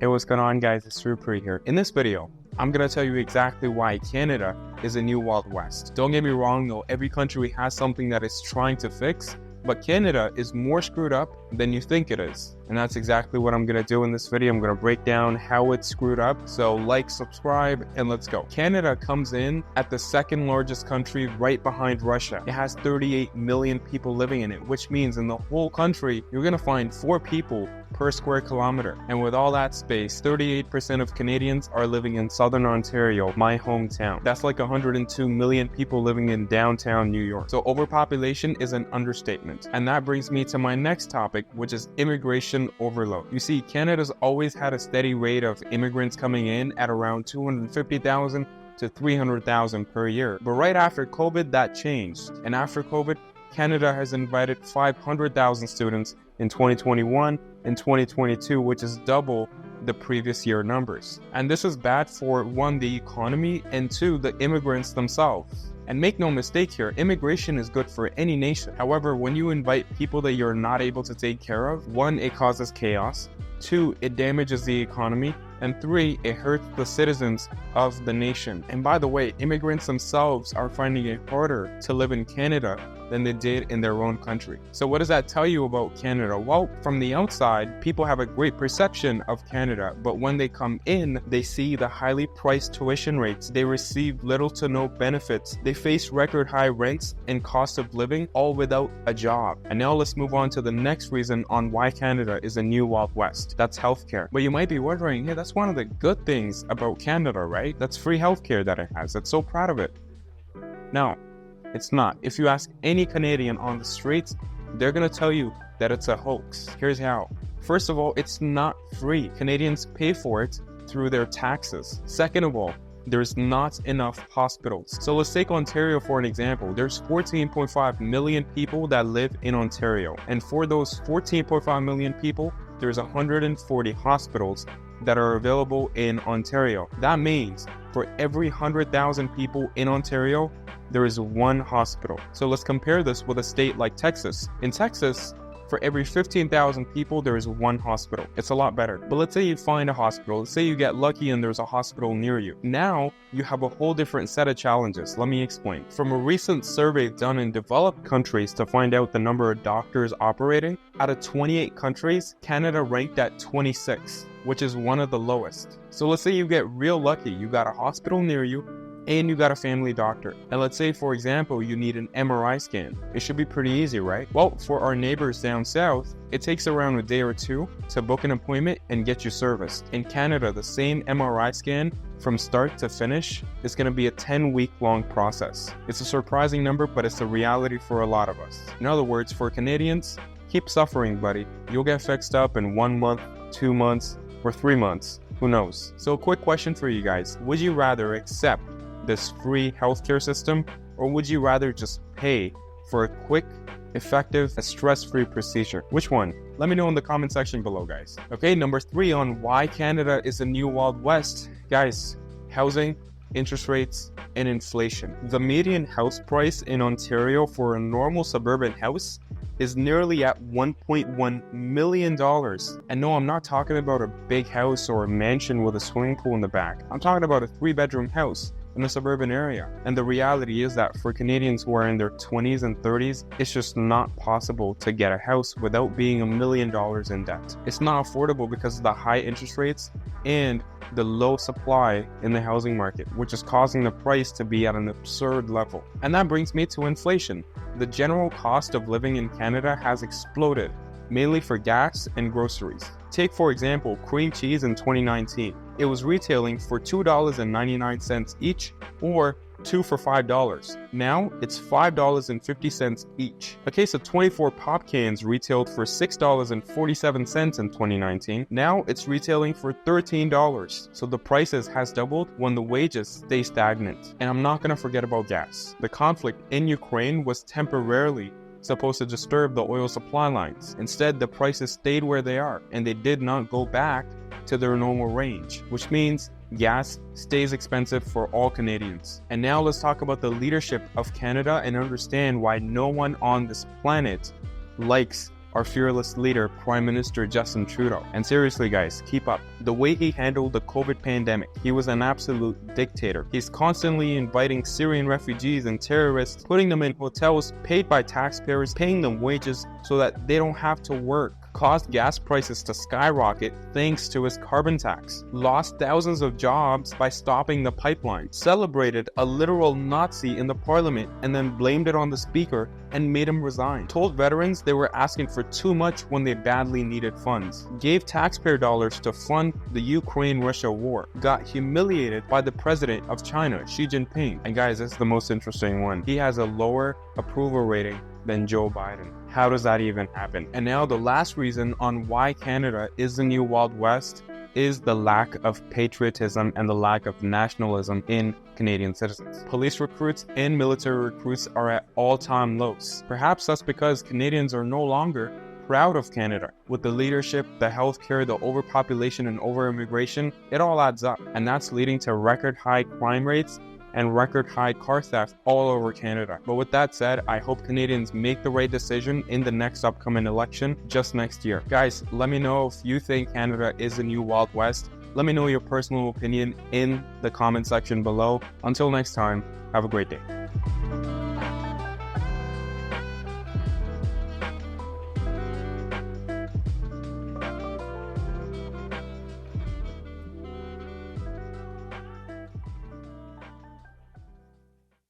Hey, what's going on, guys? It's Rupert here. In this video, I'm going to tell you exactly why Canada is a new Wild West. Don't get me wrong though, every country has something that it's trying to fix, but Canada is more screwed up than you think it is. And that's exactly what I'm going to do in this video. I'm going to break down how it's screwed up. So like, subscribe, and let's go. Canada comes in at the second largest country right behind Russia. It has 38 million people living in it, which means in the whole country, you're going to find 4 people per square kilometer. And with all that space, 38% of Canadians are living in Southern Ontario, my hometown. That's like 102 million people living in downtown New York. So overpopulation is an understatement. And that brings me to my next topic, which is immigration overload. You see, Canada's always had a steady rate of immigrants coming in at around 250,000 to 300,000 per year. But right after COVID, that changed. And after COVID, Canada has invited 500,000 students in 2021 and 2022, which is double the previous year numbers. And this is bad for 1, the economy, and 2, the immigrants themselves. And make no mistake here, immigration is good for any nation. However, when you invite people that you're not able to take care of, 1, it causes chaos, 2, it damages the economy, and 3, it hurts the citizens of the nation. And by the way, immigrants themselves are finding it harder to live in Canada than they did in their own country. So what does that tell you about Canada? Well, from the outside, people have a great perception of Canada, but when they come in, they see the highly priced tuition rates. They receive little to no benefits. They face record high rents and cost of living, all without a job. And now let's move on to the next reason on why Canada is a new Wild West. That's healthcare. But you might be wondering, hey, that's one of the good things about Canada, right? That's free healthcare that it has. That's so proud of it. No, it's not. If you ask any Canadian on the streets, they're going to tell you that it's a hoax. Here's how. First of all, it's not free. Canadians pay for it through their taxes. Second of all, there's not enough hospitals. So let's take Ontario for an example. There's 14.5 million people that live in Ontario. And for those 14.5 million people, there's 140 hospitals that are available in Ontario. That means for every 100,000 people in Ontario, there is 1 hospital. So let's compare this with a state like Texas. In Texas, for every 15,000 people, there is 1 hospital. It's a lot better. But let's say you find a hospital. Let's say you get lucky and there's a hospital near you. Now, you have a whole different set of challenges. Let me explain. From a recent survey done in developed countries to find out the number of doctors operating, out of 28 countries, Canada ranked at 26, which is one of the lowest. So let's say you get real lucky. You got a hospital near you, and you got a family doctor. And let's say, for example, you need an MRI scan. It should be pretty easy, right? Well, for our neighbors down south, it takes around a day or 2 to book an appointment and get you serviced. In Canada, the same MRI scan from start to finish is going to be a 10-week long process. It's a surprising number, but it's a reality for a lot of us. In other words, for Canadians, keep suffering, buddy. You'll get fixed up in 1 month, 2 months, or 3 months. Who knows? So a quick question for you guys. Would you rather accept this free healthcare system, or would you rather just pay for a quick, effective, stress-free procedure? Which one? Let me know in the comment section below, guys. Okay, number 3 on why Canada is a new Wild West. Guys, housing, interest rates, and inflation. The median house price in Ontario for a normal suburban house is nearly at $1.1 million. And no, I'm not talking about a big house or a mansion with a swimming pool in the back. I'm talking about a 3-bedroom house in a suburban area. And the reality is that for Canadians who are in their 20s and 30s, it's just not possible to get a house without being $1 million in debt. It's not affordable because of the high interest rates and the low supply in the housing market, which is causing the price to be at an absurd level. And that brings me to inflation. The general cost of living in Canada has exploded, mainly for gas and groceries. Take, for example, cream cheese in 2019. It was retailing for $2.99 each, or 2 for $5. Now it's $5.50 each. A case of 24 pop cans retailed for $6.47 in 2019. Now it's retailing for $13. So the prices has doubled when the wages stay stagnant. And I'm not going to forget about gas. The conflict in Ukraine was temporarily supposed to disturb the oil supply lines. Instead, the prices stayed where they are, and they did not go back to their normal range, which means gas stays expensive for all Canadians. And now let's talk about the leadership of Canada and understand why no one on this planet likes our fearless leader, Prime Minister Justin Trudeau. And seriously guys, keep up. The way he handled the COVID pandemic, he was an absolute dictator. He's constantly inviting Syrian refugees and terrorists, putting them in hotels paid by taxpayers, paying them wages so that they don't have to work. Caused gas prices to skyrocket thanks to his carbon tax, lost thousands of jobs by stopping the pipeline, celebrated a literal Nazi in the parliament and then blamed it on the speaker and made him resign, told veterans they were asking for too much when they badly needed funds, gave taxpayer dollars to fund the Ukraine-Russia war, got humiliated by the president of China, Xi Jinping. And guys, this is the most interesting one. He has a lower approval rating than Joe Biden. How does that even happen? And now the last reason on why Canada is the new Wild West is the lack of patriotism and the lack of nationalism in Canadian citizens. Police recruits and military recruits are at all-time lows. Perhaps that's because Canadians are no longer proud of Canada. With the leadership, the healthcare, the overpopulation and over-immigration, it all adds up. And that's leading to record high crime rates and record high car theft all over Canada. But with that said, I hope Canadians make the right decision in the next upcoming election just next year. Guys, let me know if you think Canada is the new Wild West. Let me know your personal opinion in the comment section below. Until next time, have a great day.